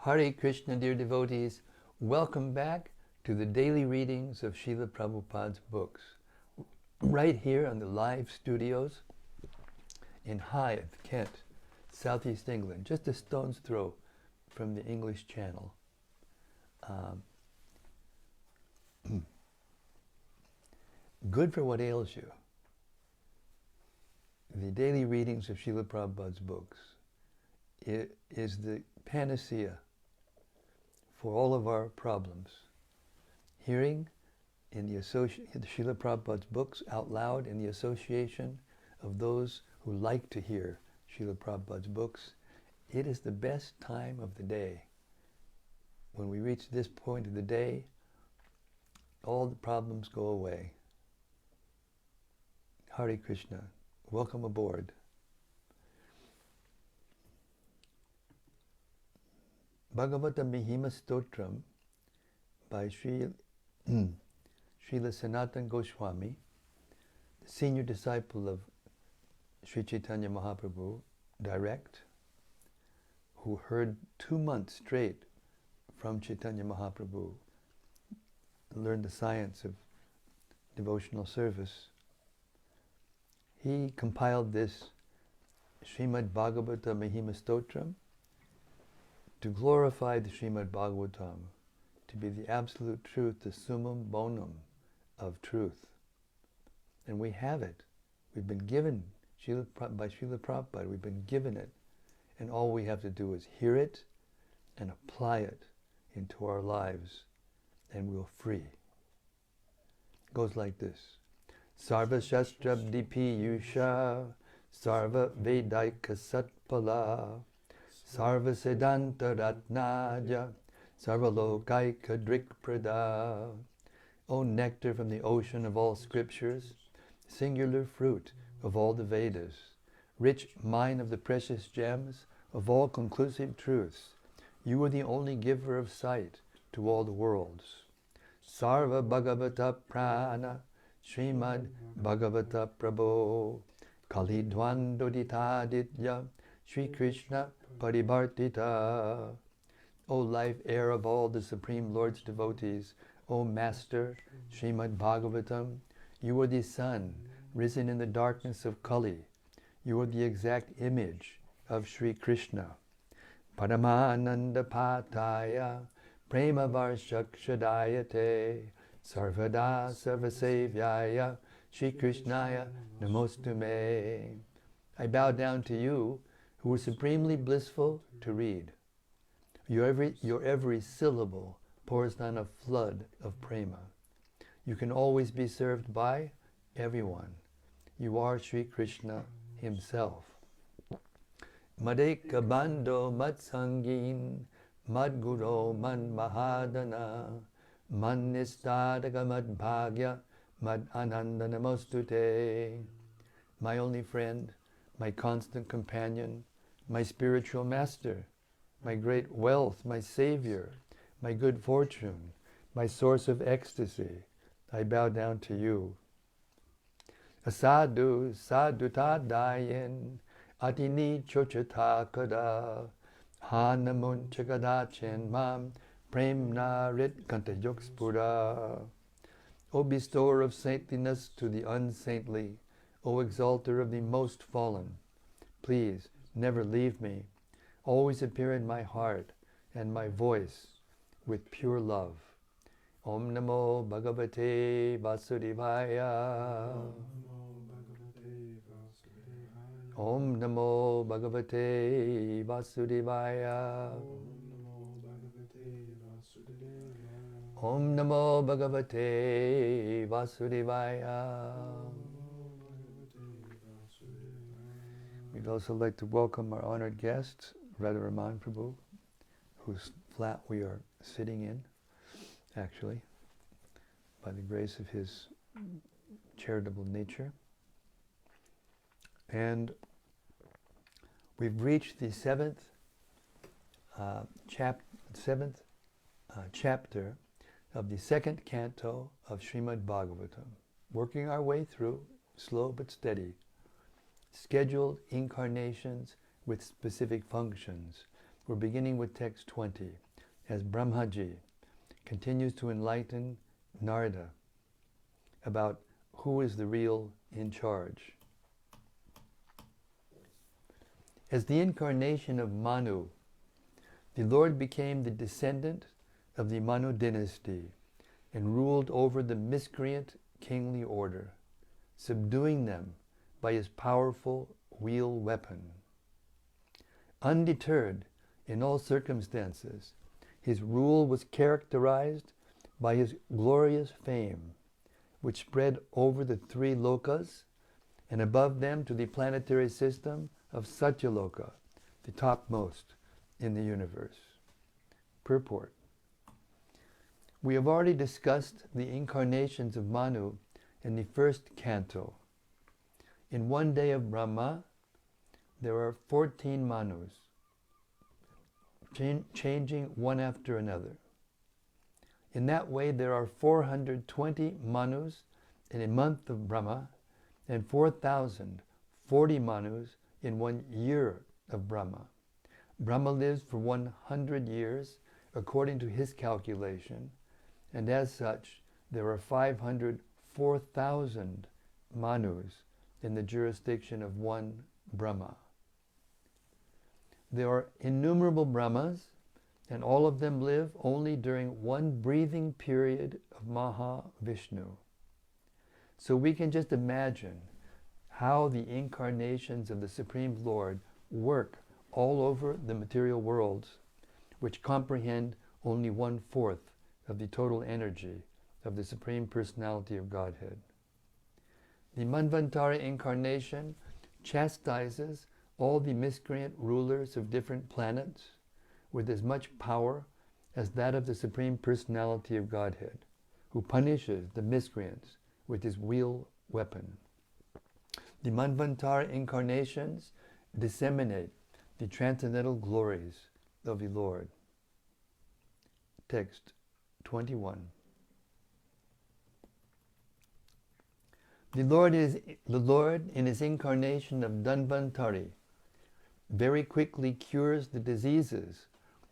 Hare Krishna, dear devotees. Welcome back to the daily readings of Srila Prabhupada's books. Right here on the live studios in Hythe, Kent, Southeast England, just a stone's throw from the English Channel. Good for what ails you. The daily readings of Srila Prabhupada's books is the panacea for all of our problems. Hearing in the Srila Prabhupada's books out loud in the association of those who like to hear Srila Prabhupada's books, it is the best time of the day. When we reach this point of the day, all the problems go away. Hare Krishna. Welcome aboard. Bhagavata Mihima Stotram by Srila Sanatana Goswami, the senior disciple of Sri Chaitanya Mahaprabhu, direct, who heard 2 months straight from Chaitanya Mahaprabhu, learned the science of devotional service. He compiled this Śrīmad-Bhāgavatam Mahima Stotram to glorify the Śrīmad-Bhāgavatam, to be the absolute truth, the summum bonum of truth. And we have it. We've been given, by Srila Prabhupada, we've been given it. And all we have to do is hear it and apply it into our lives, and we're free. It goes like this. Sarva Shastra Dipi Yusha, Sarva Vedaika Satpala, Sarva Siddhanta Ratnaja, Sarva Lokaika Drikprada. O nectar from the ocean of all scriptures, singular fruit of all the Vedas, rich mine of the precious gems of all conclusive truths, you are the only giver of sight to all the worlds. Sarva Bhagavata Purāṇa, Śrīmad-Bhāgavata Prabho, Kalidwandoditaditya, Sri Krishna Paribhartita. O life air of all the Supreme Lord's devotees, O Master, Śrīmad-Bhāgavatam, you are the sun, risen in the darkness of Kali. You are the exact image of Sri Krishna. Paramananda Pataya, Prema Varshakshadayate, Sarvada Sarvasevyaya, Shri Krishnaya Namostume. I bow down to you, who are supremely blissful to read. Your every syllable pours down a flood of prema. You can always be served by everyone. You are Sri Krishna himself. Madeka Bando Matsangin, Madguro Man Mahadana, Man Nistadaka Mad Bhagya, Mad Ananda Namostute. My only friend, my constant companion, my spiritual master, my great wealth, my savior, my good fortune, my source of ecstasy, I bow down to you. Asadu saduta dayin, atini chochata kada, hanamun chakadachen mam, premna rit kantayokspura. O bestower of saintliness to the unsaintly, O exalter of the most fallen, please never leave me. Always appear in my heart and my voice with pure love. Om Namo Bhagavate Vasudevaya. Om Namo Bhagavate Vasudevaya. Om Namo Bhagavate Vasudevaya. We'd also like to welcome our honored guest, Radharaman Prabhu, whose flat we are sitting in, actually, by the grace of his charitable nature. And we've reached the seventh chapter of the second canto of Śrīmad-Bhāgavatam, working our way through, slow but steady, scheduled incarnations with specific functions. we're beginning with text 20, as Brahmaji continues to enlighten Narada about who is the real in charge. As the incarnation of Manu, the Lord became the descendant of the Manu dynasty and ruled over the miscreant kingly order, subduing them by his powerful wheel weapon. Undeterred in all circumstances, his rule was characterized by his glorious fame, which spread over the three lokas and above them to the planetary system of Satyaloka, the topmost in the universe. Purport. We have already discussed the incarnations of Manu in the first canto. In one day of Brahma, there are 14 Manus, changing one after another. In that way, there are 420 Manus in a month of Brahma and 4,040 Manus in 1 year of Brahma. Brahma lives for 100 years according to his calculation, and as such, there are 504,000 Manus in the jurisdiction of one Brahma. There are innumerable Brahmas, and all of them live only during one breathing period of Mahavishnu. So we can just imagine how the incarnations of the Supreme Lord work all over the material worlds, which comprehend only 1/4 of the total energy of the Supreme Personality of Godhead. The Manvantara incarnation chastises all the miscreant rulers of different planets with as much power as that of the Supreme Personality of Godhead, who punishes the miscreants with his wheel weapon. The Manvantara incarnations disseminate the transcendental glories of the Lord. Text 21. The Lord in his incarnation of Dhanvantari very quickly cures the diseases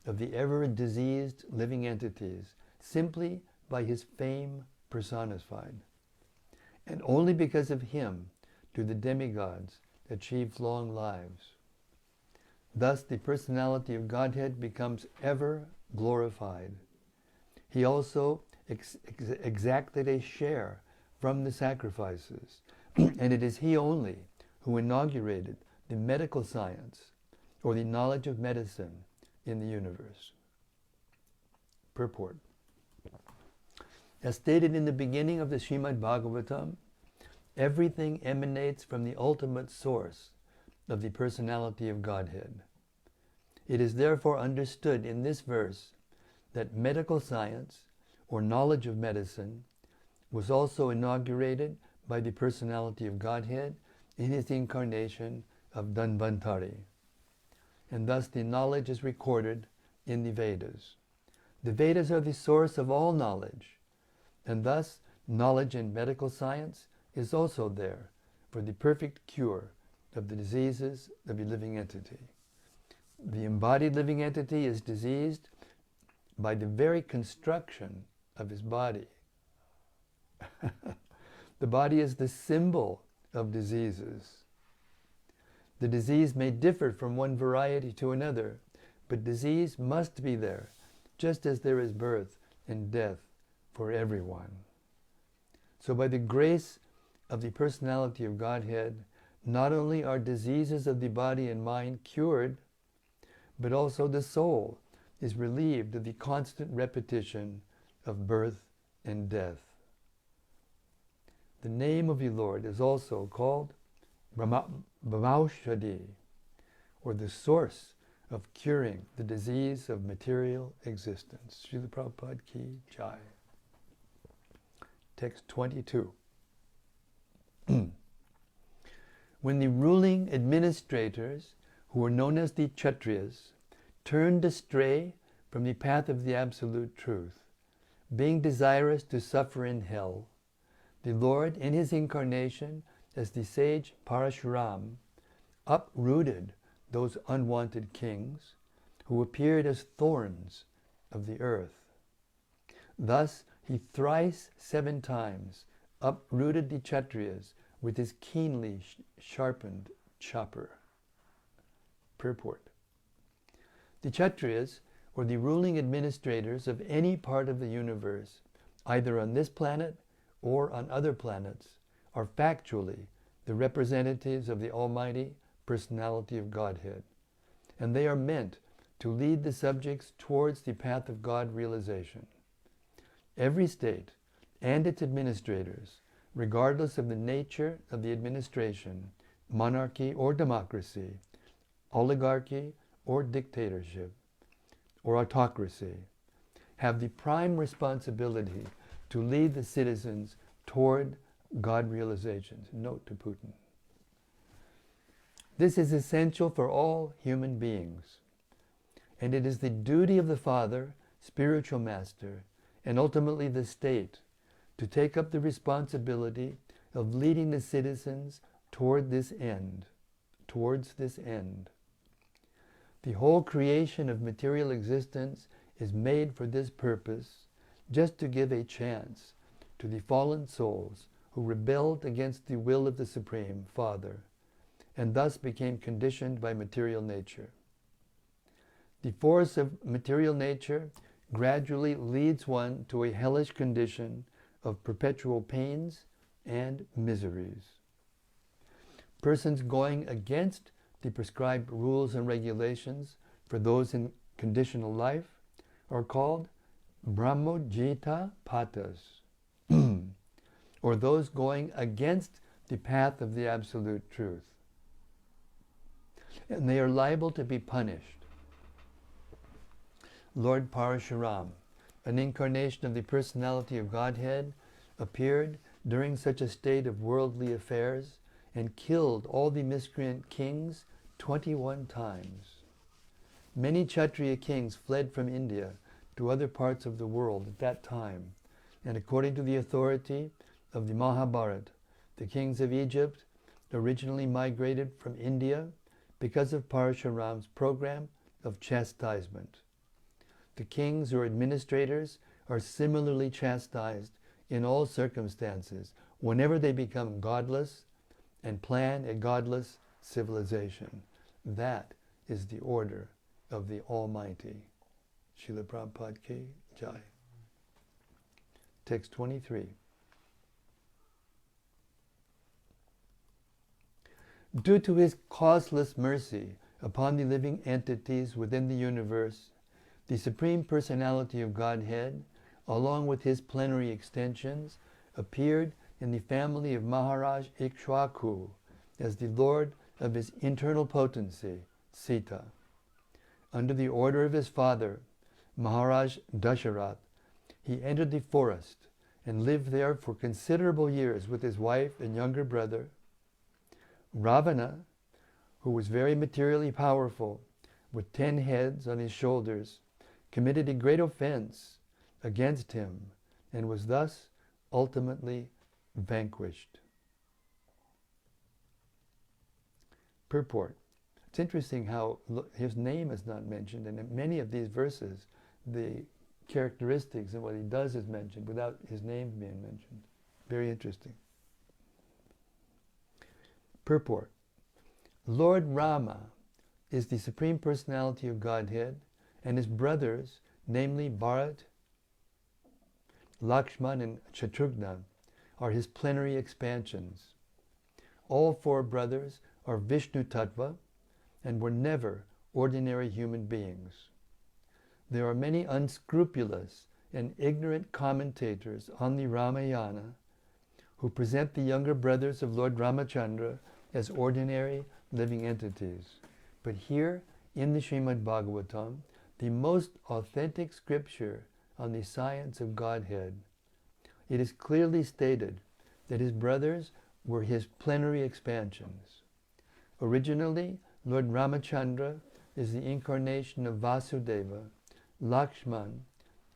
of the ever-diseased living entities simply by his fame personified. And only because of him do the demigods achieve long lives. Thus the personality of Godhead becomes ever glorified. He also exacted a share from the sacrifices, and it is he only who inaugurated the medical science or the knowledge of medicine in the universe. Purport. As stated in the beginning of the Śrīmad-Bhāgavatam, everything emanates from the ultimate source of the personality of Godhead. It is therefore understood in this verse that medical science, or knowledge of medicine, was also inaugurated by the personality of Godhead in his incarnation of Dhanvantari. And thus the knowledge is recorded in the Vedas. The Vedas are the source of all knowledge, and thus knowledge in medical science is also there for the perfect cure of the diseases of the living entity. The embodied living entity is diseased by the very construction of his body. The body is the symbol of diseases. The disease may differ from one variety to another, but disease must be there, just as there is birth and death for everyone. So by the grace of the personality of Godhead, not only are diseases of the body and mind cured, but also the soul is relieved of the constant repetition of birth and death. The name of the Lord is also called Brahmaushadhi, or the source of curing the disease of material existence. Srila Prabhupada Ki Jai. Text 22. When the ruling administrators, who were known as the Kshatriyas, turned astray from the path of the Absolute Truth, being desirous to suffer in hell, the Lord, in his incarnation as the sage Parashuram, uprooted those unwanted kings who appeared as thorns of the earth. Thus he thrice 7 times uprooted the Kshatriyas with his keenly sharpened chopper. Purport. The Kshatriyas were the ruling administrators of any part of the universe, either on this planet or on other planets, are factually the representatives of the Almighty Personality of Godhead, and they are meant to lead the subjects towards the path of God realization. Every state and its administrators, regardless of the nature of the administration, monarchy or democracy, oligarchy or dictatorship, or autocracy, have the prime responsibility to lead the citizens toward God realizations. Note to Putin. This is essential for all human beings, and it is the duty of the Father, spiritual master, and ultimately the state to take up the responsibility of leading the citizens toward this end, towards this end. The whole creation of material existence is made for this purpose, just to give a chance to the fallen souls who rebelled against the will of the Supreme Father, and thus became conditioned by material nature. The force of material nature gradually leads one to a hellish condition of perpetual pains and miseries. Persons going against the prescribed rules and regulations for those in conditional life are called Brahmojita Patas, or those going against the path of the Absolute Truth. And they are liable to be punished. Lord Parashuram, an incarnation of the personality of Godhead, appeared during such a state of worldly affairs and killed all the miscreant kings 21 times. Many Kshatriya kings fled from India to other parts of the world at that time, and according to the authority of the Mahabharata, the kings of Egypt originally migrated from India because of Parashuram's program of chastisement. The kings or administrators are similarly chastised in all circumstances whenever they become godless and plan a godless civilization. That is the order of the Almighty. Srila Prabhupada Ki Jai. Text 23. Due to his causeless mercy upon the living entities within the universe, the Supreme Personality of Godhead, along with his plenary extensions, appeared in the family of Maharaj Ikshwaku as the Lord of his internal potency, Sita. Under the order of his father, Maharaj Dasharatha, he entered the forest and lived there for considerable years with his wife and younger brother. Ravana, who was very materially powerful, with 10 heads on his shoulders, committed a great offense against him and was thus ultimately vanquished. Purport. It's interesting how his name is not mentioned, and in many of these verses, the characteristics and what he does is mentioned without his name being mentioned. Very interesting. Purport. Lord Rama is the Supreme Personality of Godhead, and his brothers, namely Bharat, Lakshman, and Shatrughna, are his plenary expansions. All 4 brothers are Vishnu Tattva and were never ordinary human beings. There are many unscrupulous and ignorant commentators on the Ramayana who present the younger brothers of Lord Ramachandra as ordinary living entities. But here in the Śrīmad-Bhāgavatam, the most authentic scripture on the science of Godhead, it is clearly stated that his brothers were his plenary expansions. Originally, Lord Ramachandra is the incarnation of Vasudeva, Lakshman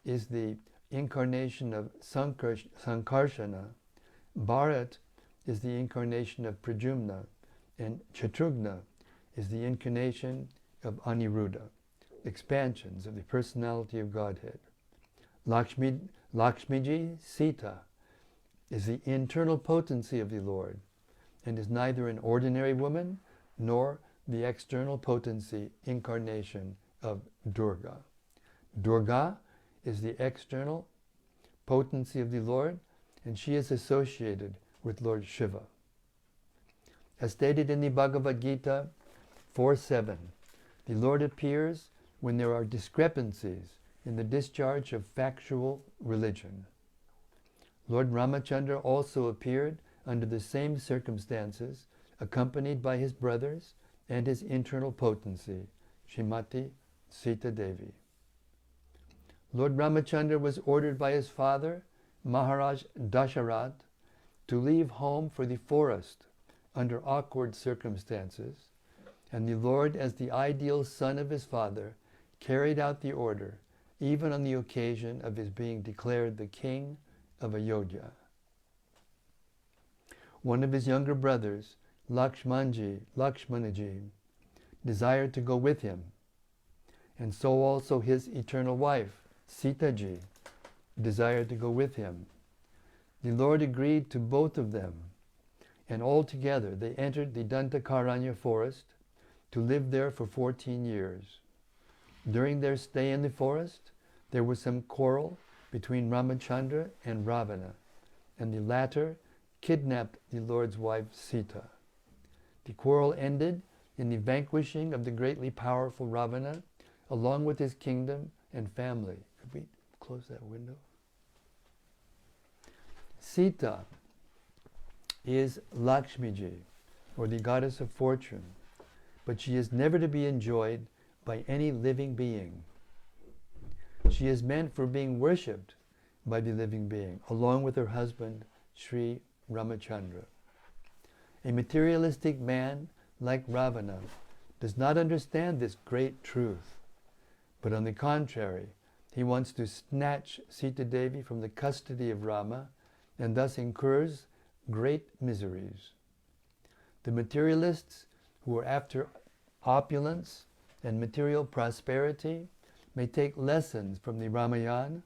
is the incarnation of Sankarshana, Bharat is the incarnation of Pradyumna, and Shatrughna is the incarnation of Aniruddha. expansions of the personality of Godhead. Lakshmiji, Sita, is the internal potency of the Lord, and is neither an ordinary woman nor the external potency, incarnation of Durga. Durga is the external potency of the Lord, and she is associated with Lord Shiva. As stated in the Bhagavad Gita 4:7, the Lord appears when there are discrepancies in the discharge of factual religion. Lord Ramachandra also appeared under the same circumstances, accompanied by his brothers and his internal potency, Srimati Sita Devi. Lord Ramachandra was ordered by his father, Maharaj Dasharat, to leave home for the forest under awkward circumstances, and the Lord, as the ideal son of his father, carried out the order, even on the occasion of his being declared the king of Ayodhya. One of his younger brothers, Lakshmanaji, desired to go with him, and so also his eternal wife, Sitaji, desired to go with him. The Lord agreed to both of them, and all together they entered the Dantakaranya forest to live there for 14 years. During their stay in the forest, there was some quarrel between Ramachandra and Ravana, and the latter kidnapped the Lord's wife Sita. The quarrel ended in the vanquishing of the greatly powerful Ravana, along with his kingdom and family. Could we close that window? Sita is Lakshmiji, or the goddess of fortune, but she is never to be enjoyed by any living being. She is meant for being worshipped by the living being, along with her husband, Sri Ramachandra. A materialistic man like Ravana does not understand this great truth, but on the contrary, he wants to snatch Sita Devi from the custody of Rama and thus incurs great miseries. The materialists who are after opulence and material prosperity may take lessons from the Ramayana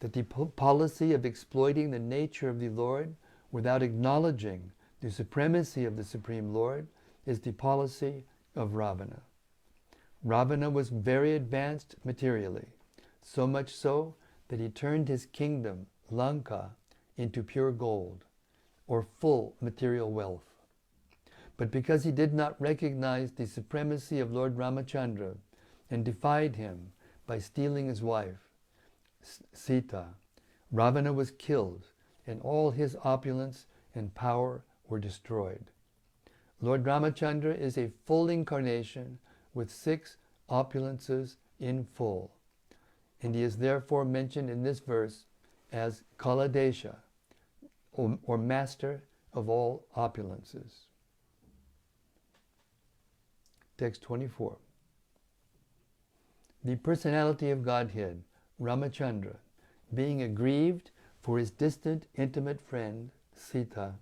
that the policy of exploiting the nature of the Lord without acknowledging the supremacy of the Supreme Lord is the policy of Ravana. Ravana was very advanced materially, so much so that he turned his kingdom, Lanka, into pure gold, or full material wealth. But because he did not recognize the supremacy of Lord Ramachandra and defied him by stealing his wife, Sita, Ravana was killed and all his opulence and power were destroyed. Lord Ramachandra is a full incarnation with 6 opulences in full, and he is therefore mentioned in this verse as Kaladesha, or master of all opulences. Text 24. The personality of Godhead, Ramachandra, being aggrieved for his distant, intimate friend, Sita,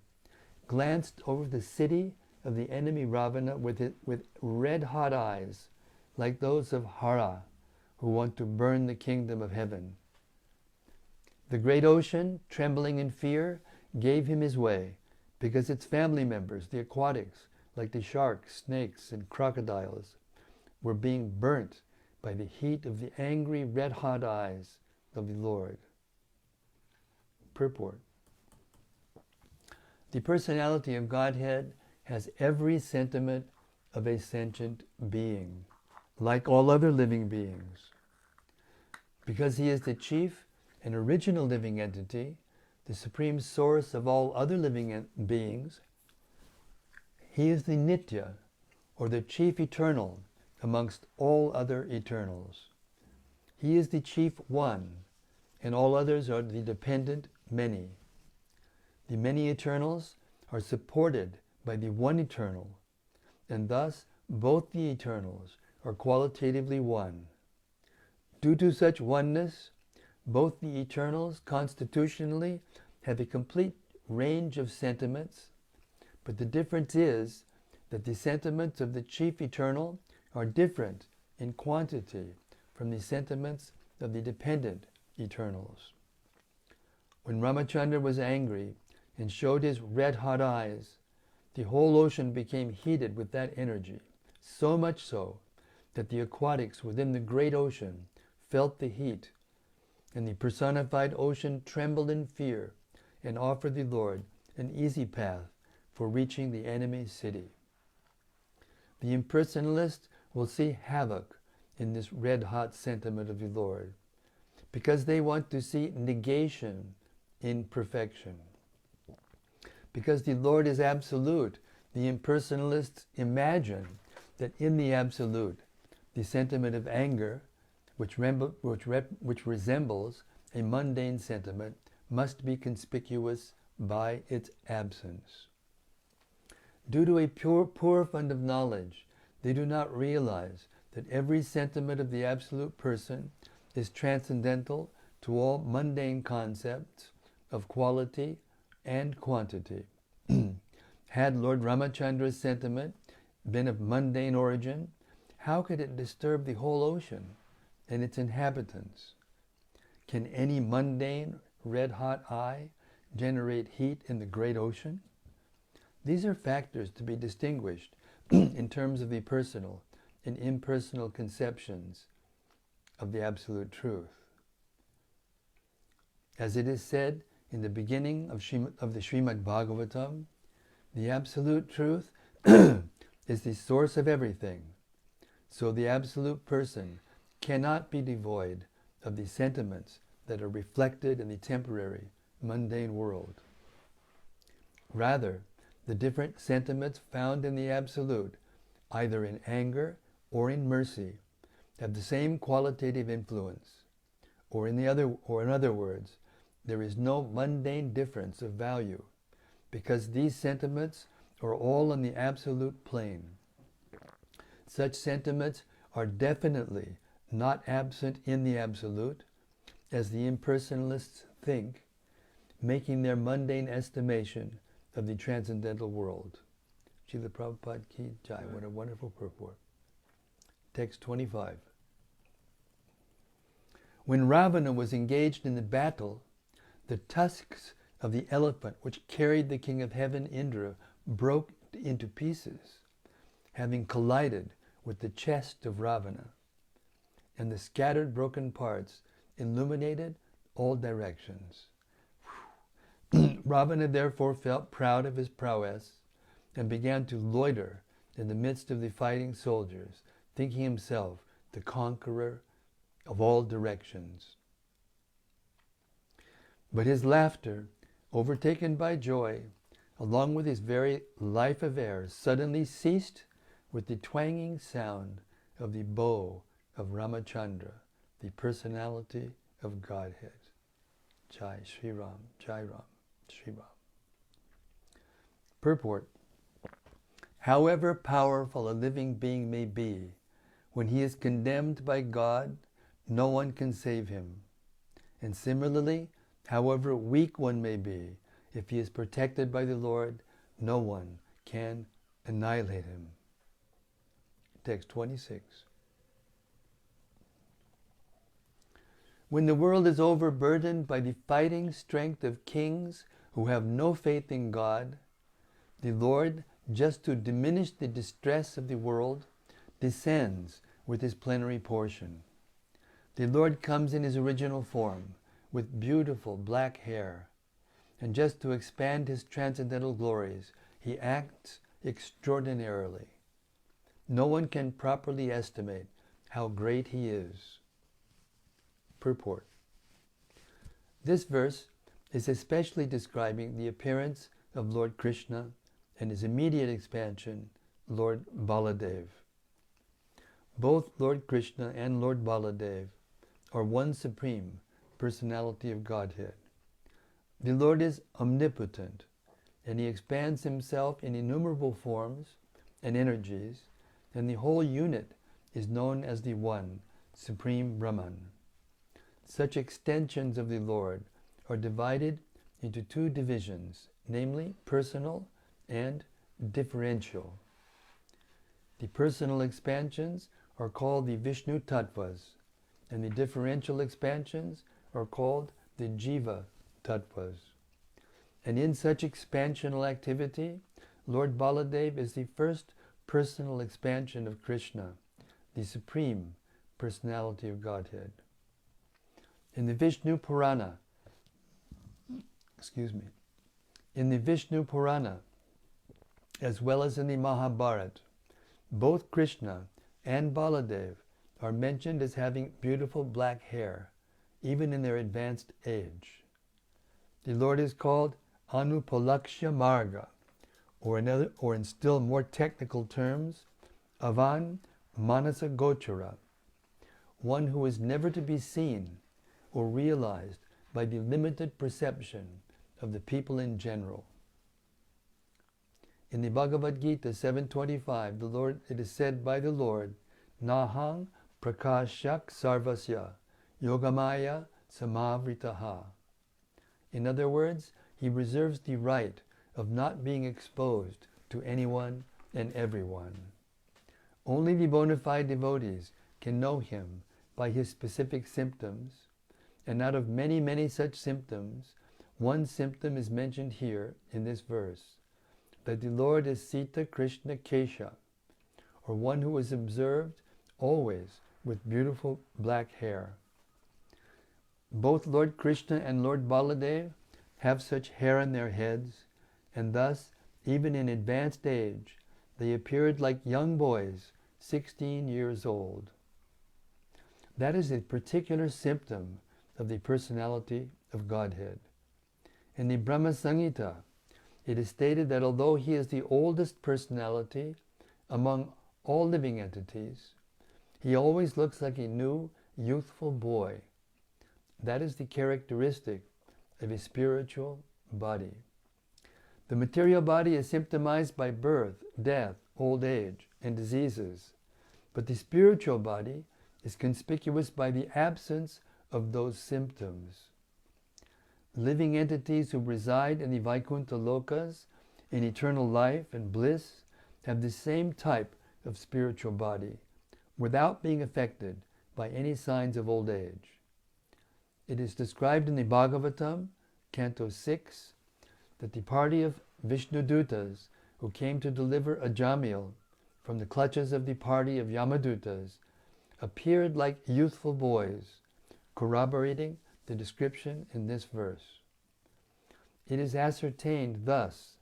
glanced over the city of the enemy Ravana with red-hot eyes, like those of Hara, who want to burn the kingdom of heaven. The great ocean, trembling in fear, gave him his way, because its family members, the aquatics, like the sharks, snakes, and crocodiles, were being burnt by the heat of the angry red-hot eyes of the Lord. Purport. The personality of Godhead has every sentiment of a sentient being, like all other living beings. Because he is the chief and original living entity, the supreme source of all other living beings, he is the Nitya, or the chief eternal amongst all other eternals. He is the chief one, and all others are the dependent many. The many eternals are supported by the one eternal, and thus both the eternals are qualitatively one. Due to such oneness, both the eternals constitutionally have a complete range of sentiments, but the difference is that the sentiments of the chief eternal are different in quantity from the sentiments of the dependent eternals. When Ramachandra was angry and showed his red-hot eyes, the whole ocean became heated with that energy, so much so that the aquatics within the great ocean felt the heat, and the personified ocean trembled in fear and offered the Lord an easy path for reaching the enemy's city. The impersonalist will see havoc in this red-hot sentiment of the Lord, because they want to see negation in perfection. Because the Lord is absolute, the impersonalists imagine that in the absolute, the sentiment of anger, which resembles a mundane sentiment, must be conspicuous by its absence. Due to a poor fund of knowledge, they do not realize that every sentiment of the absolute person is transcendental to all mundane concepts of quality and quantity. Had Lord Ramachandra's sentiment been of mundane origin, how could it disturb the whole ocean and its inhabitants? Can any mundane red-hot eye generate heat in the great ocean? These are factors to be distinguished in terms of the personal and impersonal conceptions of the Absolute Truth. As it is said in the beginning of the Śrīmad-Bhāgavatam, the Absolute Truth is the source of everything. So the Absolute Person cannot be devoid of the sentiments that are reflected in the temporary, mundane world. Rather, the different sentiments found in the Absolute, either in anger or in mercy, have the same qualitative influence. Or in other words, there is no mundane difference of value, because these sentiments are all on the absolute plane. Such sentiments are definitely not absent in the Absolute, as the impersonalists think, making their mundane estimation of the transcendental world. Srila Prabhupada Ki Jai. What a wonderful purport. Text 25. When Ravana was engaged in the battle, the tusks of the elephant which carried the king of heaven, Indra, broke into pieces, having collided with the chest of Ravana, and the scattered broken parts illuminated all directions. Ravana therefore felt proud of his prowess and began to loiter in the midst of the fighting soldiers, thinking himself the conqueror of all directions. But his laughter, overtaken by joy, along with his very life of air, suddenly ceased with the twanging sound of the bow of Ramachandra, the personality of Godhead. Jai Shri Ram, Jai Ram, Shri Ram. Purport. However powerful a living being may be, when he is condemned by God, no one can save him. And similarly, however weak one may be, if he is protected by the Lord, no one can annihilate him. Text 26. When the world is overburdened by the fighting strength of kings who have no faith in God, the Lord, just to diminish the distress of the world, descends with his plenary portion. The Lord comes in his original form, with beautiful black hair, and just to expand his transcendental glories, he acts extraordinarily. No one can properly estimate how great he is. Purport. This verse is especially describing the appearance of Lord Krishna and his immediate expansion, Lord Baladev. Both Lord Krishna and Lord Baladev are one supreme personality of Godhead. The Lord is omnipotent, and he expands himself in innumerable forms and energies, and the whole unit is known as the One, Supreme Brahman. Such extensions of the Lord are divided into two divisions, namely personal and differential. The personal expansions are called the Vishnu Tattvas, and the differential expansions are called the Jiva Tattvas. And in such expansional activity, Lord Baladev is the first personal expansion of Krishna, the Supreme Personality of Godhead. In the Vishnu Purāṇa, in the Vishnu Purāṇa, as well as in the Mahabharata, both Krishna and Baladev are mentioned as having beautiful black hair, even in their advanced age. The Lord is called Anupalakshya Marga, or in still more technical terms, Avan Manasa Gochara, one who is never to be seen or realized by the limited perception of the people in general. In the Bhagavad Gita 7.25, it is said by the Lord, Nahang prakashak sarvasya yogamaya samavritaha. In other words, he reserves the right of not being exposed to anyone and everyone. Only the bona fide devotees can know him by his specific symptoms, and out of many, many such symptoms, one symptom is mentioned here in this verse, that the Lord is Sita Krishna Kesha, or one who is observed always with beautiful black hair. Both Lord Krishna and Lord Baladev have such hair on their heads, and thus, even in advanced age, they appeared like young boys, 16 years old. That is a particular symptom of the personality of Godhead. In the Brahma Samhita, it is stated that although he is the oldest personality among all living entities, he always looks like a new, youthful boy. That is the characteristic of a spiritual body. The material body is symptomized by birth, death, old age, and diseases, but the spiritual body is conspicuous by the absence of those symptoms. Living entities who reside in the Vaikuntha Lokas, in eternal life and bliss, have the same type of spiritual body, without being affected by any signs of old age. It is described in the Bhagavatam, Canto 6, that the party of Vishnudutas who came to deliver Ajamil from the clutches of the party of Yamadutas appeared like youthful boys, corroborating the description in this verse. It is ascertained thus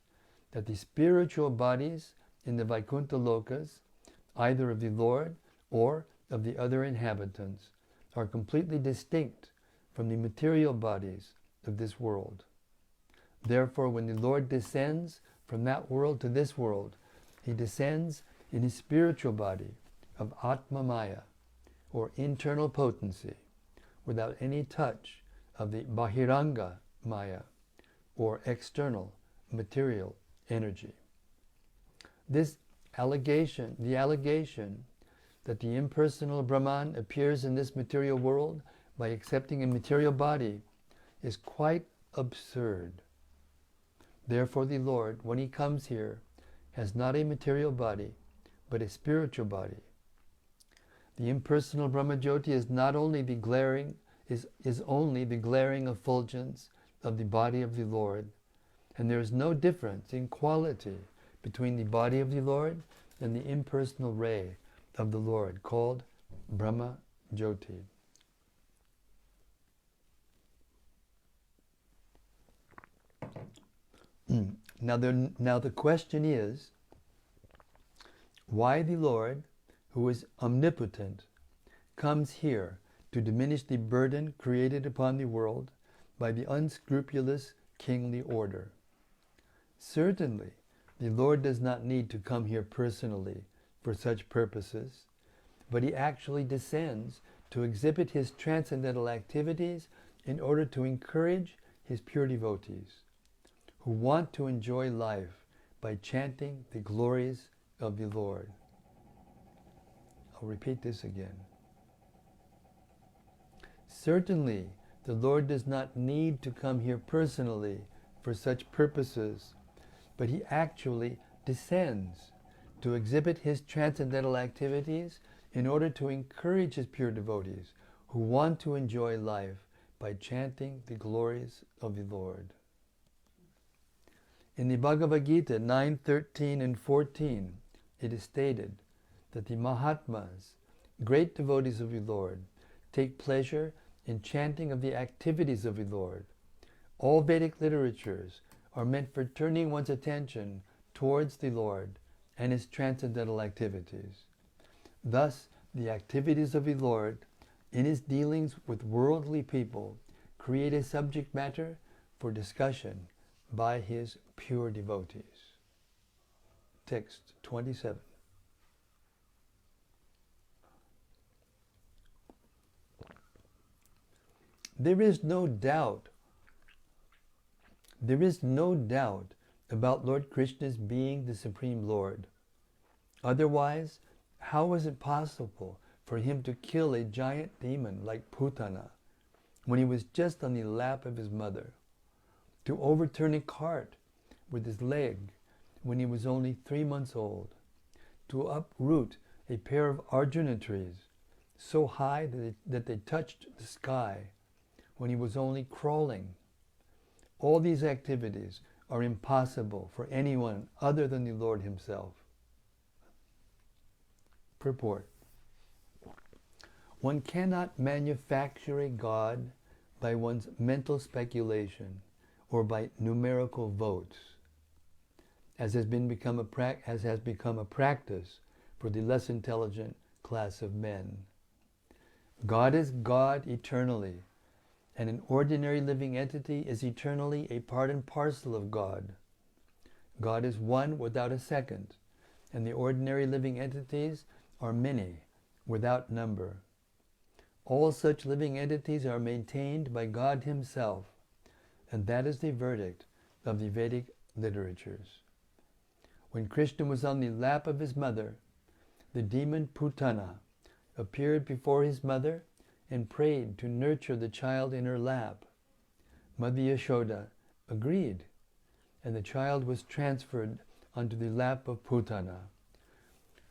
that the spiritual bodies in the Vaikuntha Lokas, either of the Lord or of the other inhabitants, are completely distinct from the material bodies of this world. Therefore, when the Lord descends from that world to this world, he descends in his spiritual body of Atma Maya, or internal potency, without any touch of the Bahiranga Maya, or external material energy. The allegation that the impersonal Brahman appears in this material world by accepting a material body is quite absurd. Therefore the Lord, when he comes here, has not a material body, but a spiritual body. The impersonal Brahmajyoti is only the glaring effulgence of the body of the Lord, and there is no difference in quality between the body of the Lord and the impersonal ray of the Lord, called Brahma Jyoti. Now the question is, why the Lord, who is omnipotent, comes here to diminish the burden created upon the world by the unscrupulous kingly order? Certainly, the Lord does not need to come here personally for such purposes, but he actually descends to exhibit his transcendental activities in order to encourage his pure devotees, who want to enjoy life by chanting the glories of the Lord. I'll repeat this again. Certainly, the Lord does not need to come here personally for such purposes, but he actually descends to exhibit his transcendental activities in order to encourage his pure devotees, who want to enjoy life by chanting the glories of the Lord. In the Bhagavad Gita 9:13 and 14, it is stated that the Mahatmas, great devotees of the Lord, take pleasure in chanting of the activities of the Lord. All Vedic literatures are meant for turning one's attention towards the Lord and His transcendental activities. Thus, the activities of the Lord in His dealings with worldly people create a subject matter for discussion by His pure devotees. Text 27. There is no doubt about Lord Krishna's being the Supreme Lord. Otherwise, how is it possible for Him to kill a giant demon like Purāṇa when he was just on the lap of his mother? To overturn a cart with his leg when he was only 3 months old? To uproot a pair of Arjuna trees so high that they touched the sky when he was only crawling? All these activities are impossible for anyone other than the Lord Himself. Purport. One cannot manufacture a God by one's mental speculation or by numerical votes, as has become a practice for the less intelligent class of men. God is God eternally, and an ordinary living entity is eternally a part and parcel of God. God is one without a second, and the ordinary living entities are many, without number. All such living entities are maintained by God Himself, and that is the verdict of the Vedic literatures. When Krishna was on the lap of his mother, the demon Purāṇa appeared before his mother and prayed to nurture the child in her lap. Mother Yashoda agreed, and the child was transferred onto the lap of Purāṇa,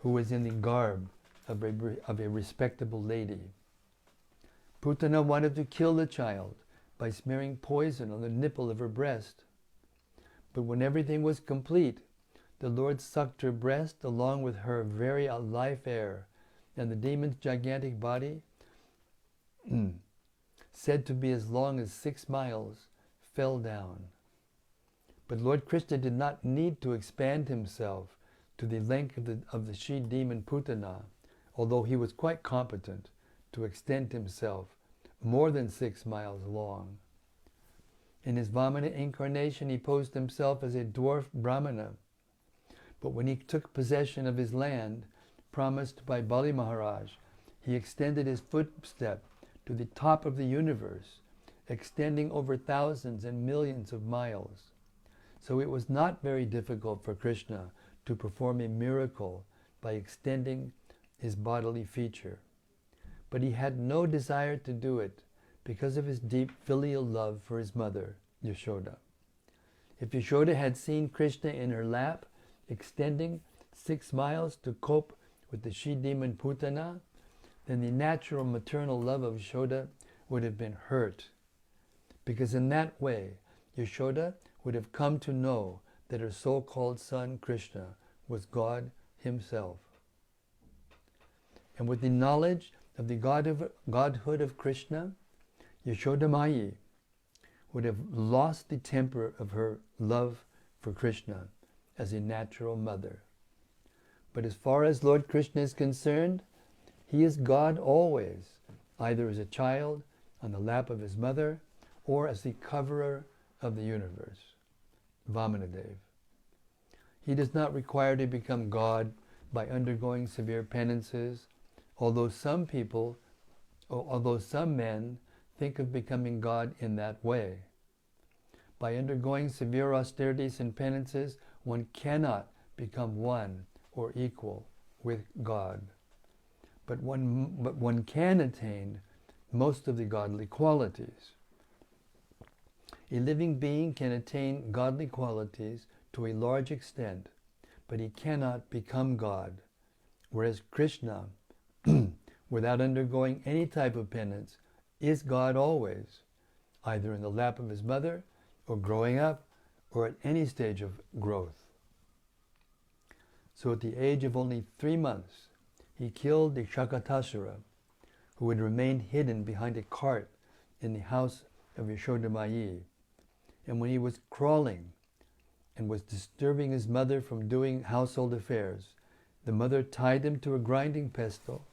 who was in the garb of a respectable lady. Purāṇa wanted to kill the child by smearing poison on the nipple of her breast. But when everything was complete, the Lord sucked her breast along with her very life air, and the demon's gigantic body, said to be as long as 6 miles, fell down. But Lord Krishna did not need to expand Himself to the length of the she-demon Purāṇa, although He was quite competent to extend Himself more than 6 miles long. In His Vamana incarnation, He posed Himself as a dwarf Brahmana, but when He took possession of His land, promised by Bali Maharaj, He extended His footstep to the top of the universe, extending over thousands and millions of miles. So it was not very difficult for Krishna to perform a miracle by extending His bodily feature. But He had no desire to do it because of His deep filial love for His mother, Yashoda. If Yashoda had seen Krishna in her lap, extending 6 miles to cope with the she-demon Purāṇa, then the natural maternal love of Yashoda would have been hurt. Because in that way, Yashoda would have come to know that her so-called son Krishna was God Himself. And with the knowledge of the Godhood of Krishna, Yashoda Mayi would have lost the temper of her love for Krishna as a natural mother. But as far as Lord Krishna is concerned, He is God always, either as a child on the lap of His mother or as the coverer of the universe, Vamanadev. He does not require to become God by undergoing severe penances, although some men think of becoming God in that way. By undergoing severe austerities and penances, one cannot become one or equal with God. But one can attain most of the godly qualities. A living being can attain godly qualities to a large extent, but he cannot become God. Whereas Krishna, without undergoing any type of penance, is God always, either in the lap of his mother, or growing up, or at any stage of growth. So at the age of only 3 months, he killed the Shakatasura, who had remained hidden behind a cart in the house of Yashodamayi. And when he was crawling and was disturbing his mother from doing household affairs, the mother tied him to a grinding pestle,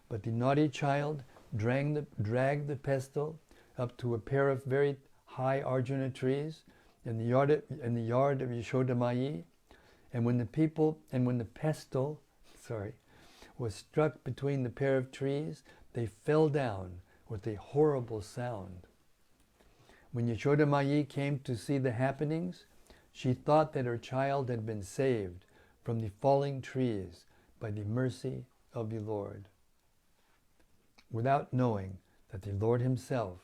but the naughty child dragged the pestle up to a pair of very high Arjuna trees in the yard of Yashodamayi, and when the pestle was struck between the pair of trees, they fell down with a horrible sound. When Yashodamayi came to see the happenings, she thought that her child had been saved from the falling trees by the mercy of the Lord, without knowing that the Lord himself,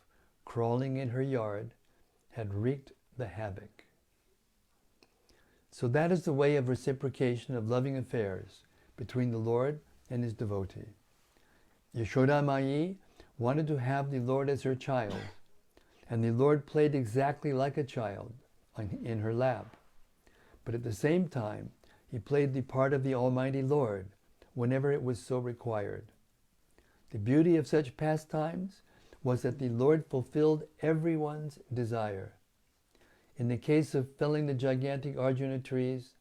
crawling in her yard, had wreaked the havoc. So that is the way of reciprocation of loving affairs between the Lord and his devotee. Yashodamayi wanted to have the Lord as her child, and the Lord played exactly like a child in her lap. But at the same time, he played the part of the Almighty Lord whenever it was so required. The beauty of such pastimes was that the Lord fulfilled everyone's desire. In the case of felling the gigantic Arjuna trees,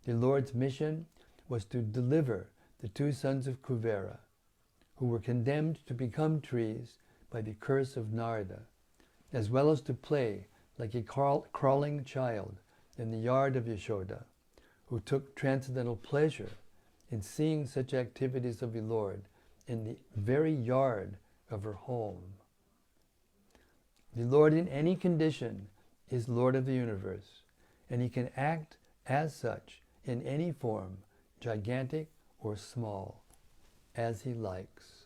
the Lord's mission was to deliver the 2 sons of Kuvera, who were condemned to become trees by the curse of Narada, as well as to play like a crawling child in the yard of Yashoda, who took transcendental pleasure in seeing such activities of the Lord in the very yard of her home. The Lord in any condition is Lord of the universe, and he can act as such in any form, gigantic or small, as he likes.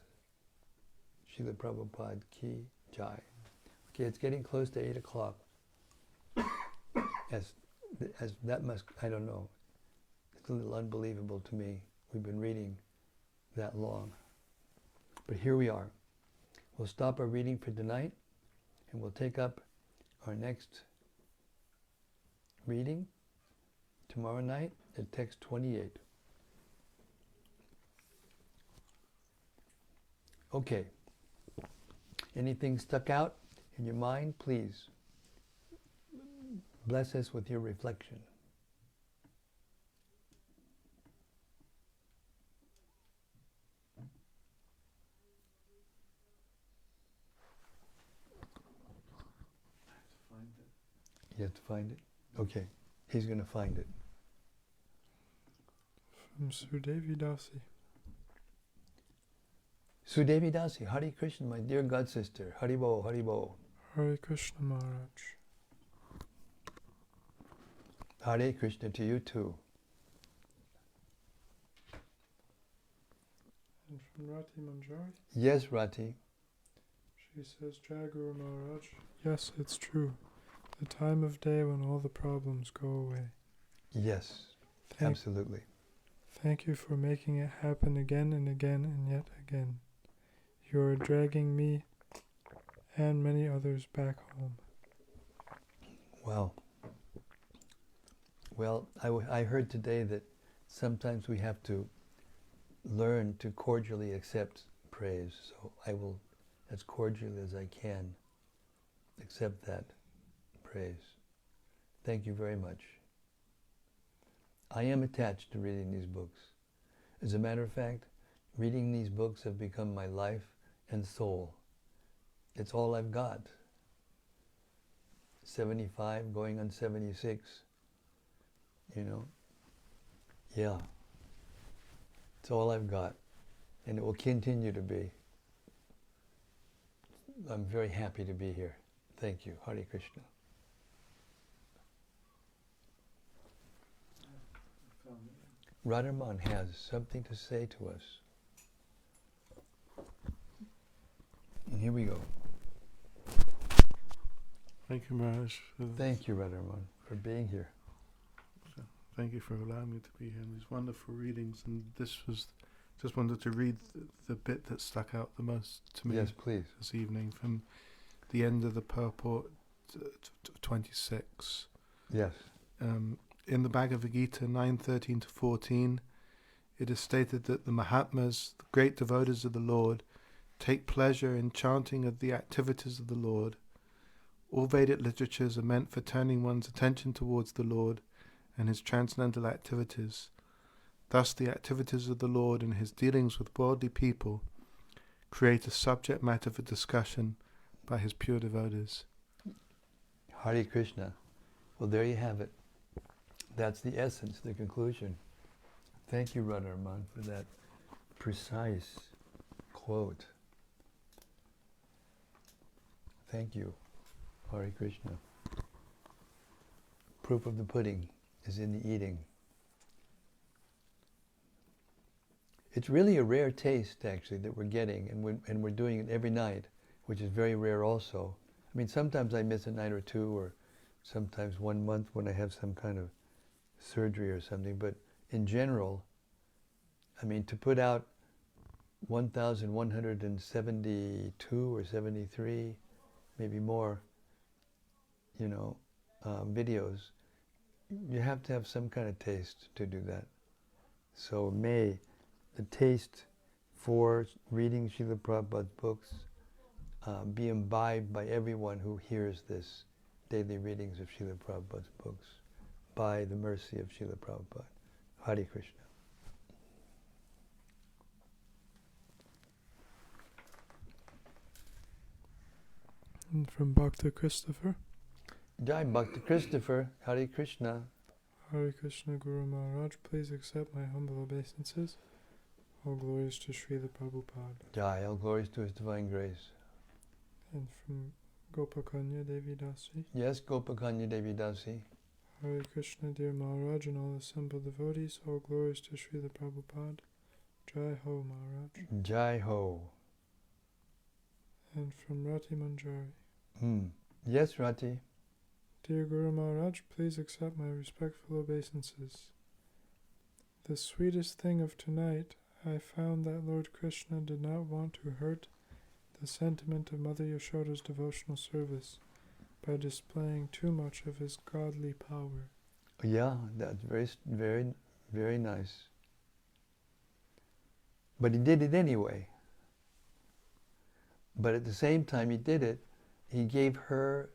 Srila Prabhupada Ki Jai. Okay, it's getting close to 8 o'clock. As that must, I don't know, it's a little unbelievable to me. We've been reading that long. But here we are. We'll stop our reading for tonight, and we'll take up our next reading tomorrow night at text 28. Okay. Anything stuck out in your mind, please bless us with your reflection. You have to find it? Okay. He's going to find it. From Sudevi Dasi. Sudevi Dasi, Hare Krishna, my dear god sister. Haribo, Haribo. Hare Krishna Maharaj. Hare Krishna to you too. And from Rati Manjari? Yes, Rati. She says, Jai Guru Maharaj. Yes, it's true. The time of day when all the problems go away. Yes, absolutely. Thank you for making it happen again and again and yet again. You are dragging me and many others back home. Wow. Well, I heard today that sometimes we have to learn to cordially accept praise. So I will, as cordially as I can, accept that praise. Thank you very much. I am attached to reading these books. As a matter of fact, reading these books have become my life and soul. It's all I've got. 75, going on 76. You know? Yeah. It's all I've got. And it will continue to be. I'm very happy to be here. Thank you. Hare Krishna. Radharman has something to say to us. And here we go. Thank you, Maharaj. Thank you, Radharman, for being here. Thank you for allowing me to be here in these wonderful readings. And this was Just wanted to read the bit that stuck out the most to me. Yes, please. This evening from the end of the purport 26. Yes. In the Bhagavad Gita 9:13 to 14, it is stated that the Mahatmas, the great devotees of the Lord, take pleasure in chanting of the activities of the Lord. All Vedic literatures are meant for turning one's attention towards the Lord and his transcendental activities. Thus the activities of the Lord and his dealings with worldly people create a subject matter for discussion by his pure devotees. Hare Krishna. Well, there you have it. That's the essence, the conclusion. Thank you, Radharman, for that precise quote. Thank you. Hare Krishna. Proof of the pudding is in the eating. It's really a rare taste, actually, that we're getting, and we're doing it every night, which is very rare also. I mean, sometimes I miss a night or two, or sometimes 1 month when I have some kind of surgery or something, but in general, I mean, to put out 1,172 or 73, maybe more, videos, you have to have some kind of taste to do that. So may the taste for reading Srila Prabhupada's books be imbibed by everyone who hears this daily readings of Srila Prabhupada's books, by the mercy of Srila Prabhupada. Hare Krishna. And from Bhakta Christopher. Jai Bhakta Christopher. Hare Krishna. Hare Krishna Guru Maharaj, please accept my humble obeisances. All glories to Srila Prabhupada. Jai, all glories to His divine grace. And from Gopakanya Devi Dasi. Yes, Gopakanya Devi Dasi. Hare Krishna, dear Maharaj, and all assembled devotees, all glories to Srila Prabhupada. Jai Ho Maharaj. Jai Ho. And from Rati Manjari. Yes, Rati. Dear Guru Maharaj, please accept my respectful obeisances. The sweetest thing of tonight, I found that Lord Krishna did not want to hurt the sentiment of Mother Yashoda's devotional service by displaying too much of his godly power. Yeah, that's very, very, very nice. But he did it anyway. But at the same time he did it, he gave her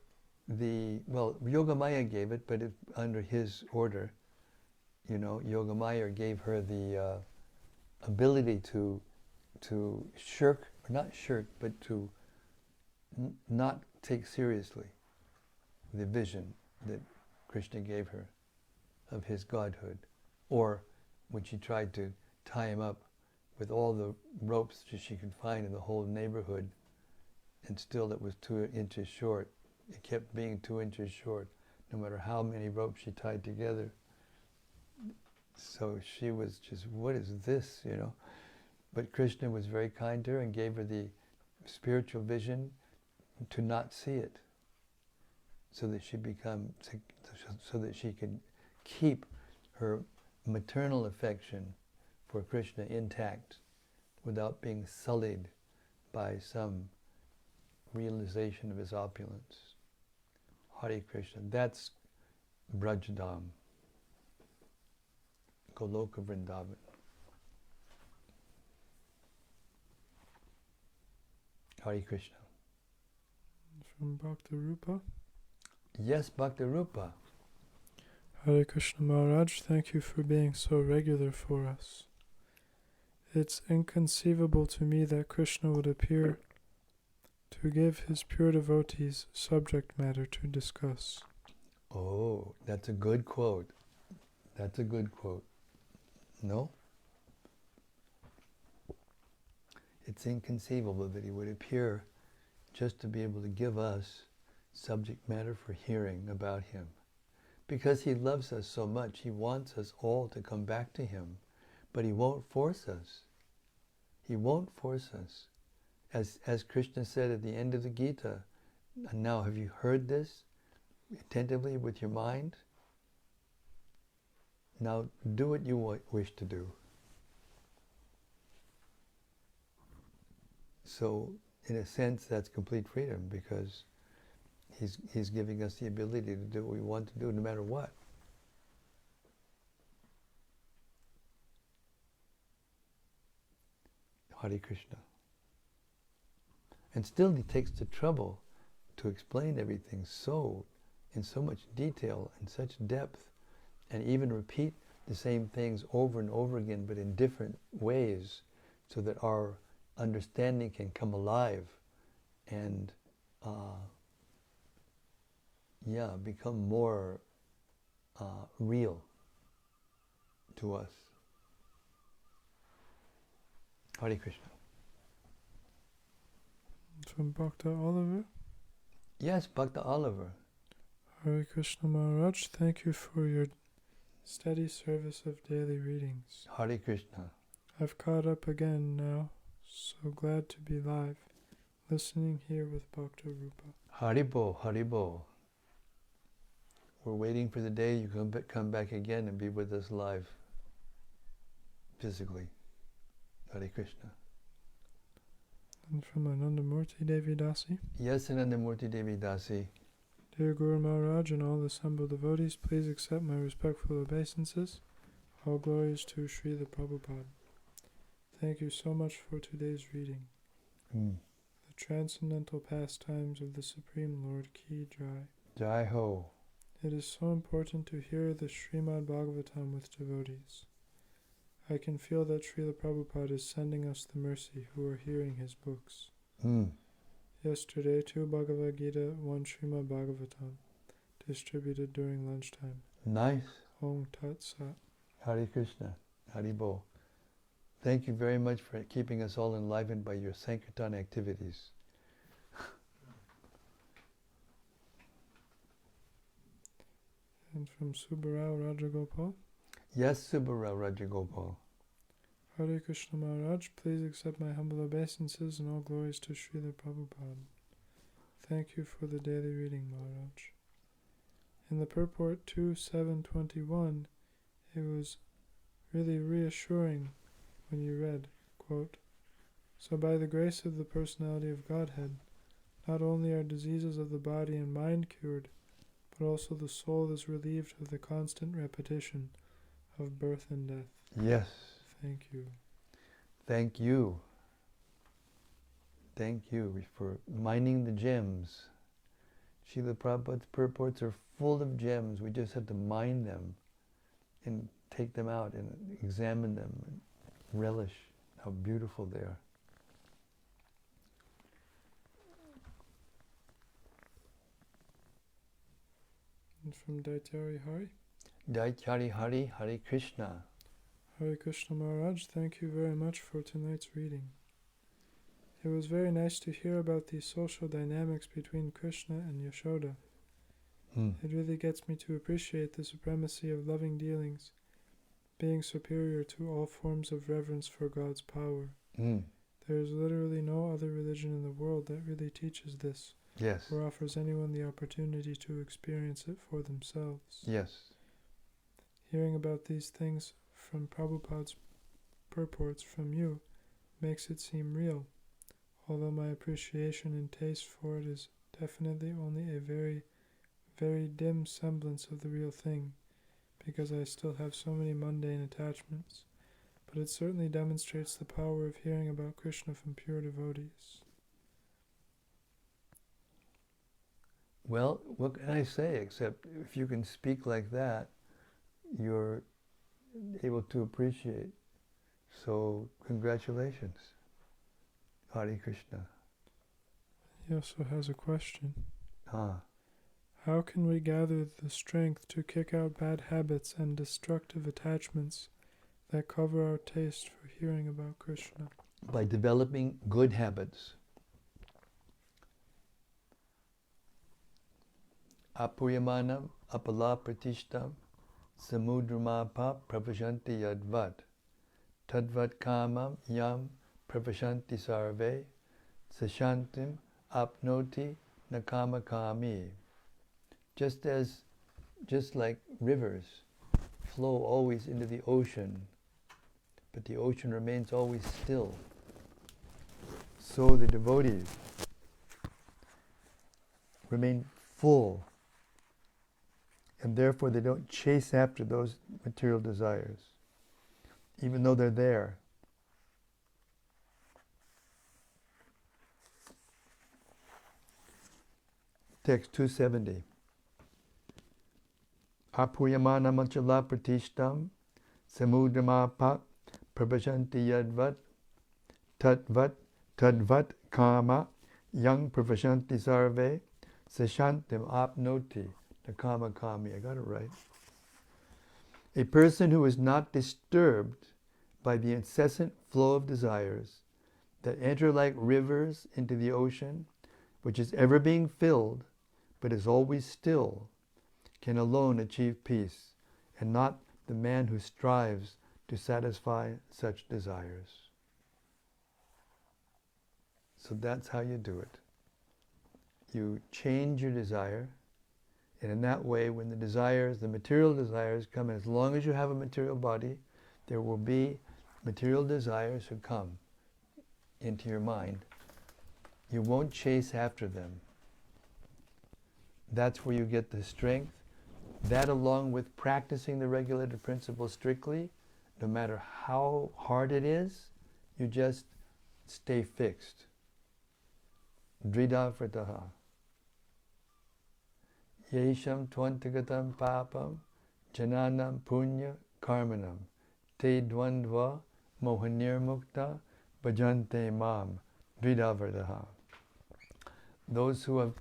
Yogamaya gave it, but under his order. Yogamaya gave her the ability to shirk, or not shirk, but to not take seriously the vision that Krishna gave her of his godhood. Or when she tried to tie him up with all the ropes that she could find in the whole neighborhood, and still it was 2 inches short. It kept being 2 inches short, no matter how many ropes she tied together. So she was just, what is this, But Krishna was very kind to her and gave her the spiritual vision to not see it, so that she could keep her maternal affection for Krishna intact without being sullied by some realization of his opulence. Hare Krishna. That's Brajdam, Goloka Vrindavan. Hare Krishna. From Bhakta Rupa. Yes, Bhakta Rupa. Hare Krishna Maharaj, thank you for being so regular for us. It's inconceivable to me that Krishna would appear to give his pure devotees subject matter to discuss. Oh, that's a good quote. That's a good quote. No? It's inconceivable that he would appear just to be able to give us subject matter for hearing about him. Because he loves us so much, he wants us all to come back to him. But he won't force us. He won't force us. As Krishna said at the end of the Gita, now have you heard this attentively with your mind? Now do what you wish to do. So, in a sense, that's complete freedom, because He's giving us the ability to do what we want to do, no matter what. Hare Krishna. And still He takes the trouble to explain everything in so much detail and such depth, and even repeat the same things over and over again, but in different ways, so that our understanding can come alive and become more real to us. Hare Krishna. From Bhakta Oliver. Yes, Bhakta Oliver. Hare Krishna Maharaj, thank you for your steady service of daily readings. Hare Krishna. I've caught up again now, so glad to be live, listening here with Bhakta Rupa. Haribo, Haribo. We're waiting for the day you come back again and be with us live, physically. Hare Krishna. And from Anandamurti Devi Dasi. Yes, Anandamurti Devi Dasi. Dear Guru Maharaj and all assembled devotees, please accept my respectful obeisances. All glories to Srila Prabhupada. Thank you so much for today's reading. The transcendental pastimes of the Supreme Lord Ki Jai. Jai Ho. It is so important to hear the Śrīmad-Bhāgavatam with devotees. I can feel that Srila Prabhupada is sending us the mercy who are hearing his books. Yesterday, 2 Bhagavad Gita, 1 Śrīmad-Bhāgavatam, distributed during lunchtime. Nice. Om Tat Sat. Hare Krishna. Haribo. Thank you very much for keeping us all enlivened by your Sankirtan activities. And from Subbarao Rajagopal. Yes, Subbarao Rajagopal. Hare Krishna Maharaj, please accept my humble obeisances and all glories to Srila Prabhupada. Thank you for the daily reading, Maharaj. In the purport 2.7.21, it was really reassuring when you read, quote, "So by the grace of the personality of Godhead, not only are diseases of the body and mind cured, but also the soul is relieved of the constant repetition of birth and death." Yes. Thank you. Thank you. Thank you for mining the gems. Srila Prabhupada's purports are full of gems. We just have to mine them and take them out and examine them and relish how beautiful they are. And from Daityari Hari. Daityari Hari, Hare Krishna. Hare Krishna Maharaj, thank you very much for tonight's reading. It was very nice to hear about the social dynamics between Krishna and Yashoda. It really gets me to appreciate the supremacy of loving dealings, being superior to all forms of reverence for God's power. There is literally no other religion in the world that really teaches this, Yes. or offers anyone the opportunity to experience it for themselves. Yes. Hearing about these things from Prabhupada's purports from you makes it seem real, although my appreciation and taste for it is definitely only a very, very dim semblance of the real thing, because I still have so many mundane attachments, but it certainly demonstrates the power of hearing about Krishna from pure devotees. Well, what can I say, except if you can speak like that, you're able to appreciate. So, congratulations. Hare Krishna. He also has a question. Ah. How can we gather the strength to kick out bad habits and destructive attachments that cover our taste for hearing about Krishna? By developing good habits. Apuyamanam apala pratishtam samudramapa pravashanti yadvat tadvat kamam yam pravashanti sarve sashantim apnoti nakamakami. Just like rivers flow always into the ocean, but the ocean remains always still, so the devotees remain full, and therefore they don't chase after those material desires, even though they're there. Text 270. Apuyamana manchala pratishtam samudramapa pravashanti yadvat tadvat kama yang pravashanti sarve sashantim apnoti the kama kami. I got it right. A person who is not disturbed by the incessant flow of desires that enter like rivers into the ocean, which is ever being filled but is always still, can alone achieve peace, and not the man who strives to satisfy such desires. So that's how you do it. You change your desire, and in that way, when the desires, the material desires come in, as long as you have a material body, there will be material desires who come into your mind. You won't chase after them. That's where you get the strength. That, along with practicing the regulated principles strictly, no matter how hard it is, you just stay fixed. Dridha vritaha. Yesham twantagatam papam jananam punya karmanam te dvandva mohanir mukta bhajante mam dridha vritaha. Those who have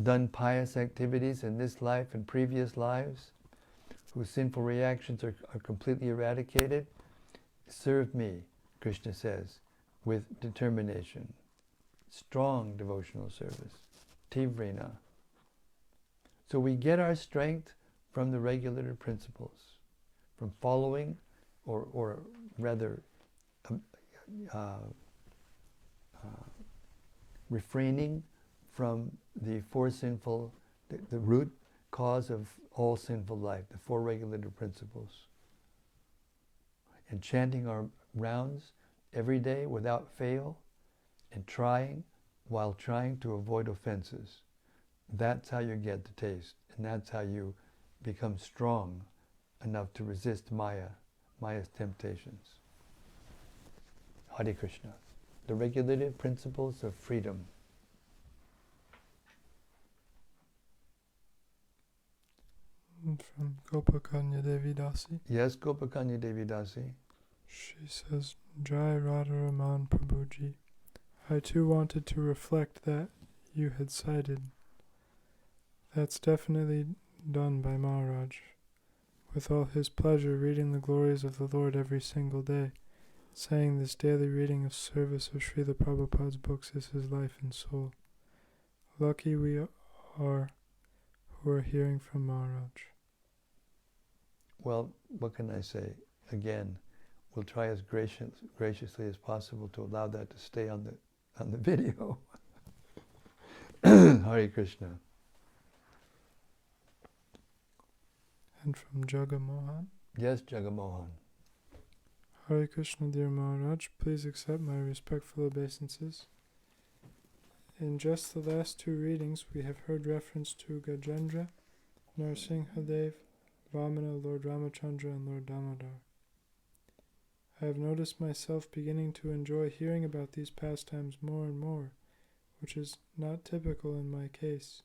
done pious activities in this life and previous lives, whose sinful reactions are completely eradicated, serve me, Krishna says, with determination. Strong devotional service. Tivrina. So we get our strength from the regulated principles, from following, or rather refraining from the the root cause of all sinful life, the four regulated principles. And chanting our rounds every day without fail, and while trying to avoid offenses. That's how you get the taste, and that's how you become strong enough to resist Maya's temptations. Hare Krishna. The regulated principles of freedom. From Gopakanya Devi Dasi. Yes, Gopakanya Devi Dasi. She says, Jai Radharaman Prabhuji. I too wanted to reflect that you had cited. That's definitely done by Maharaj, with all his pleasure reading the glories of the Lord every single day, saying this daily reading of service of Srila Prabhupada's books is his life and soul. Lucky we are who are hearing from Maharaj. Well, what can I say? Again, we'll try as graciously as possible to allow that to stay on the video. Hare Krishna. And from Jagamohan. Yes, Jagamohan. Hare Krishna, dear Maharaj, please accept my respectful obeisances. In just the last two readings, we have heard reference to Gajendra, Narsimhadev, Vamana, Lord Ramachandra, and Lord Damodar. I have noticed myself beginning to enjoy hearing about these pastimes more and more, which is not typical in my case,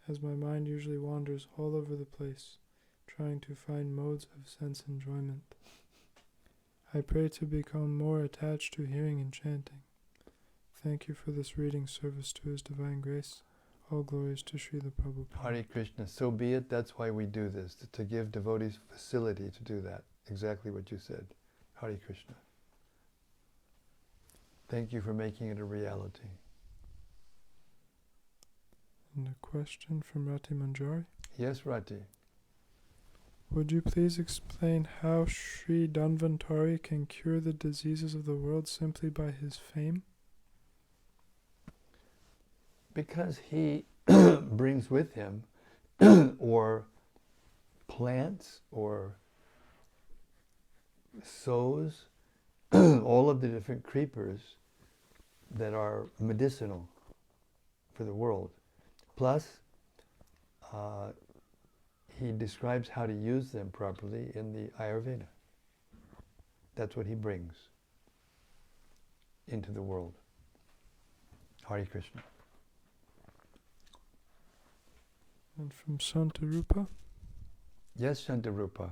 as my mind usually wanders all over the place, trying to find modes of sense enjoyment. I pray to become more attached to hearing and chanting. Thank you for this reading service to His Divine Grace. All glories to Srila Prabhupada. Hare Krishna. So be it. That's why we do this, to give devotees facility to do that. Exactly what you said. Hare Krishna. Thank you for making it a reality. And a question from Rati Manjari. Yes, Rati. Would you please explain how Sri Dhanvantari can cure the diseases of the world simply by his fame? Because he brings with him or plants or sows all of the different creepers that are medicinal for the world. Plus, he describes how to use them properly in the Ayurveda. That's what he brings into the world. Hare Krishna. And from Santarupa. Yes, Shantarupa.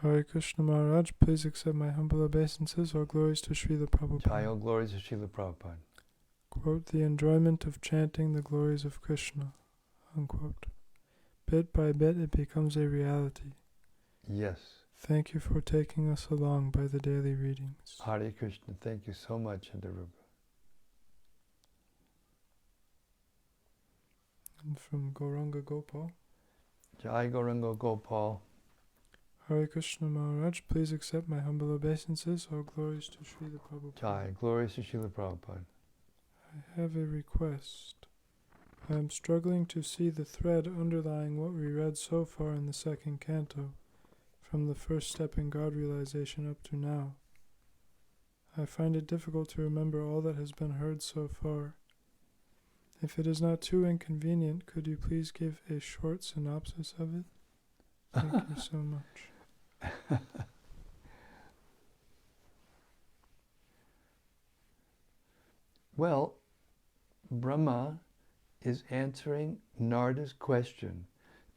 Hare Krishna Maharaj, please accept my humble obeisances. All glories to Srila Prabhupada. Jai, all glories to Srila Prabhupada. Quote, the enjoyment of chanting the glories of Krishna, unquote. Bit by bit it becomes a reality. Yes. Thank you for taking us along by the daily readings. Hare Krishna. Thank you so much, Shantarupa. And from Gauranga Gopal. Jai Gauranga Gopal. Hare Krishna Maharaj, please accept my humble obeisances. All glories to Srila Prabhupada. Jai, glories to Srila Prabhupada. I have a request. I am struggling to see the thread underlying what we read so far in the second canto, from the first step in God realization up to now. I find it difficult to remember all that has been heard so far. If it is not too inconvenient, could you please give a short synopsis of it? Thank you so much. Well, Brahma is answering Narada's question.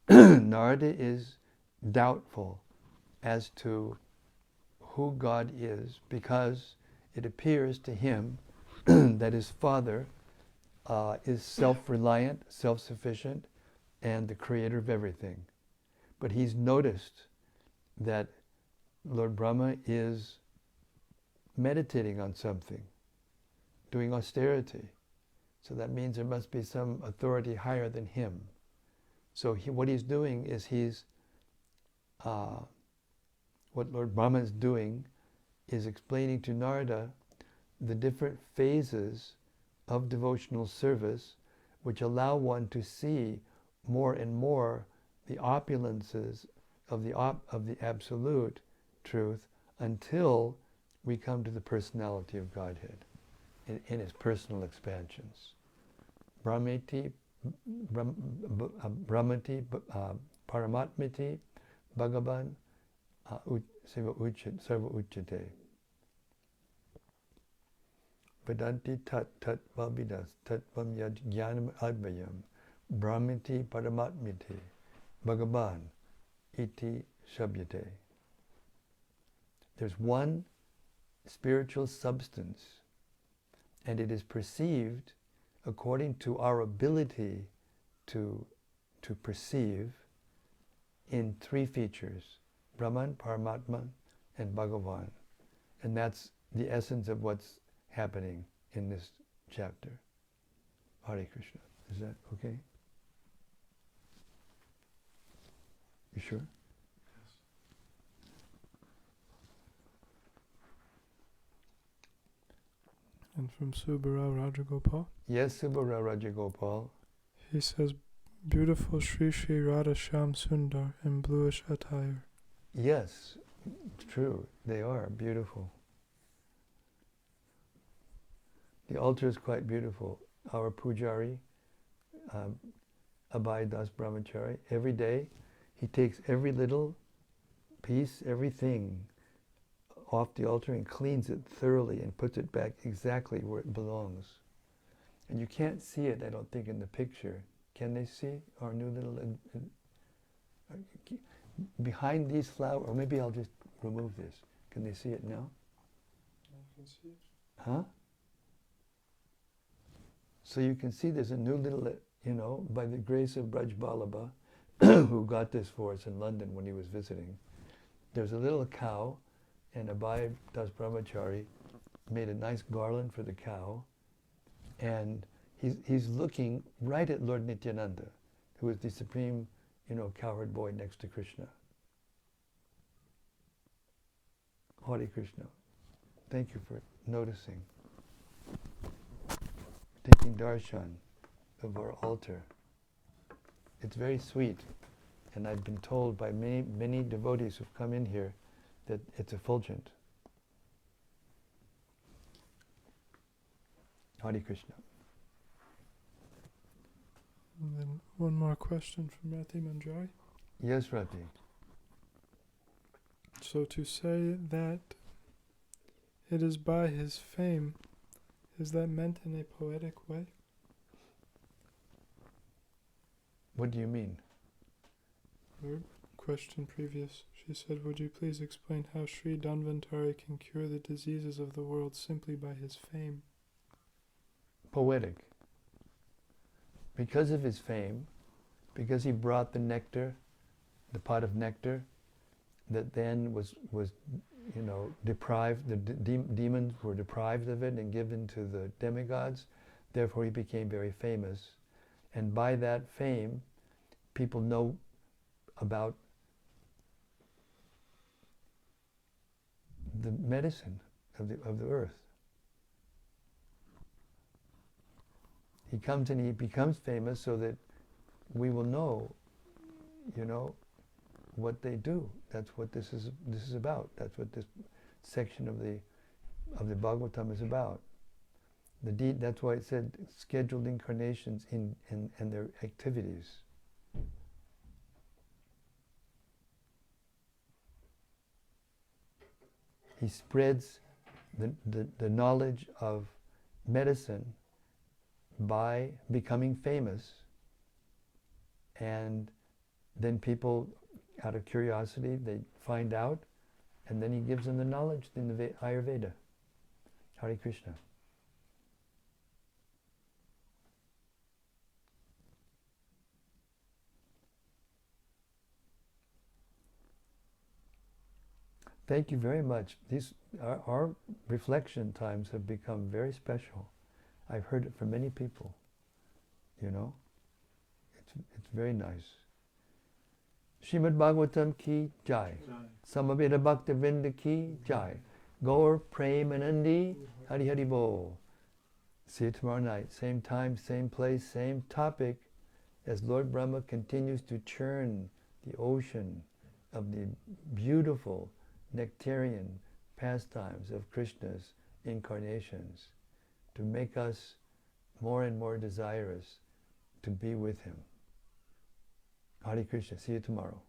Narada is doubtful as to who God is because it appears to him that his father is self-reliant, self-sufficient, and the creator of everything. But he's noticed that Lord Brahma is meditating on something, doing austerity. So that means there must be some authority higher than him. So what he's doing is what Lord Brahma is doing is explaining to Narada the different phases of devotional service which allow one to see more and more the opulences of the absolute truth until we come to the personality of Godhead in its personal expansions. Brahmati, Paramatmiti, Bhagavan, Sarva Uchate. Vedanti tat vavidas tatvam yad jnanam advayam Brahmati Paramatmiti Bhagavan iti shabhyate. There's one spiritual substance, and it is perceived according to our ability to perceive in three features: Brahman, Paramatman, and Bhagavan. And that's the essence of what's happening in this chapter. Hare Krishna. Is that okay? You sure? Yes. And from Subbarao Rajagopal. Yes, Subbarao Rajagopal. He says, beautiful Sri Sri Radha Shyam Sundar in bluish attire. Yes, true. They are beautiful. The altar is quite beautiful. Our pujari, Abhay Das Brahmachari, every day he takes every little piece, everything off the altar and cleans it thoroughly and puts it back exactly where it belongs. And you can't see it, I don't think, in the picture. Can they see our new little... behind these flowers, or maybe I'll just remove this. Can they see it now? I can see it. Huh? So you can see there's a new little, by the grace of Braj Balaba, who got this for us in London when he was visiting, there's a little cow, and Abhay Das Brahmachari made a nice garland for the cow, and he's looking right at Lord Nityananda, who is the supreme, cowherd boy next to Krishna. Hare Krishna. Thank you for noticing. Taking darshan of our altar. It's very sweet, and I've been told by many devotees who've come in here that it's effulgent. Hare Krishna. And then one more question from Rati Manjari. Yes, Rati. So to say that it is by his fame, is that meant in a poetic way? What do you mean? Her question previous, she said, would you please explain how Sri Dhanvantari can cure the diseases of the world simply by his fame? Poetic. Because of his fame, because he brought the nectar, the pot of nectar, that then was deprived, the demons were deprived of it and given to the demigods, therefore he became very famous. And by that fame, people know about the medicine of the earth. He comes and he becomes famous so that we will know, what they do. That's what this is about. That's what this section of the Bhagavatam is about. That's why it said scheduled incarnations and their activities. He spreads the knowledge of medicine by becoming famous, and then people, out of curiosity, they find out, and then he gives them the knowledge in the Ayurveda. Hare Krishna. Thank you very much. These our reflection times have become very special. I've heard it from many people. It's very nice. Śrīmad-Bhāgavatam ki jai. Samaveta Bhakta Vrinda ki jai. Gaur Premanandi Hari Hari Bol. See you tomorrow night. Same time, same place, same topic, as Lord Brahma continues to churn the ocean of the beautiful nectarian pastimes of Krishna's incarnations, to make us more and more desirous to be with him. Hare Krishna. See you tomorrow.